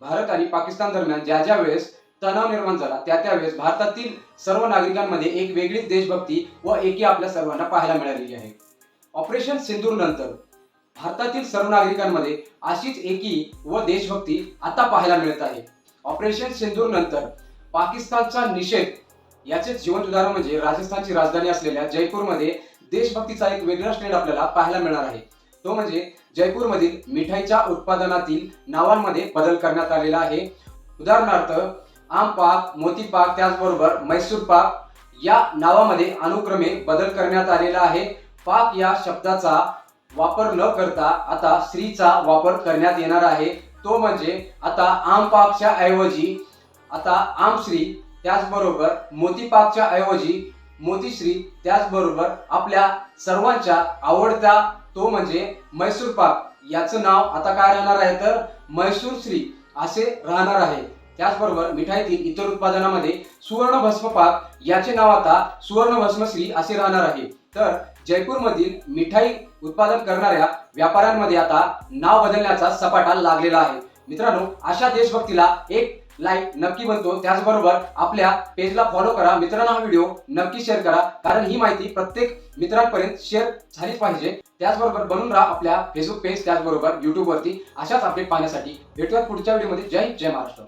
भारत आणि पाकिस्तान दरम्यान ज्या ज्या वेळेस तणाव निर्माण झाला त्या वेळेस भारतातील सर्व नागरिकांमध्ये एक वेगळीच देशभक्ती व एकी आपल्या सर्वांना पाहायला मिळालेली आहे. ऑपरेशन सिंदूर नंतर भारतातील सर्व नागरिकांमध्ये अशीच एकी व देशभक्ती आता पाहायला मिळत आहे. ऑपरेशन सिंदूर नंतर पाकिस्तानचा निषेध याचे जिवंत उदाहरण म्हणजे राजस्थानची राजधानी असलेल्या जयपूरमध्ये देशभक्तीचा एक वेगळा ट्रेंड आपल्याला पाहायला मिळणार आहे. तो म्हणजे जयपूरमधील मिठाईच्या उत्पादनातील नावांमध्ये बदल करण्यात आलेला आहे. उदाहरणार्थ आम पाक, मोती पाक, त्याचबरोबर मैसूर पाक या नावामध्ये अनुक्रमे बदल करण्यात आलेला आहे. पाक या शब्दाचा वापर न करता आता श्रीचा वापर करण्यात येणार आहे. तो म्हणजे आता आम पाकच्या ऐवजी आता आम श्री, त्याचबरोबर मोती पाकच्या ऐवजी मोतीश्री, त्याचबरोबर आपल्या सर्वांच्या आवडता तो म्हणजे मैसूर पाक याचं नाव आता काय राहणार आहे तर मैसूर श्री असे राहणार आहे. त्याचबरोबर मिठाईतील इतर उत्पादनामध्ये सुवर्ण भस्म पाक याचे नाव आता सुवर्ण भस्म श्री असे राहणार आहे. तर जयपूरमधील मिठाई उत्पादन करणाऱ्या व्यापाऱ्यांमध्ये आता नाव बदलण्याचा सपाटा लागलेला आहे. मित्रांनो, अशा देशभक्तीला एक लाईक नक्की बनतो. त्याचबरोबर आपल्या पेजला फॉलो करा. मित्रांनो, हा व्हिडिओ नक्की शेअर करा, कारण ही माहिती प्रत्येक मित्रांपर्यंत शेअर झालीच पाहिजे. त्याचबरोबर बनून राहा आपल्या फेसबुक पेज, त्याचबरोबर युट्यूब वरती अशाच अपडेट पाहण्यासाठी. भेटूयात पुढच्या व्हिडिओमध्ये. जय हिंद, जय महाराष्ट्र.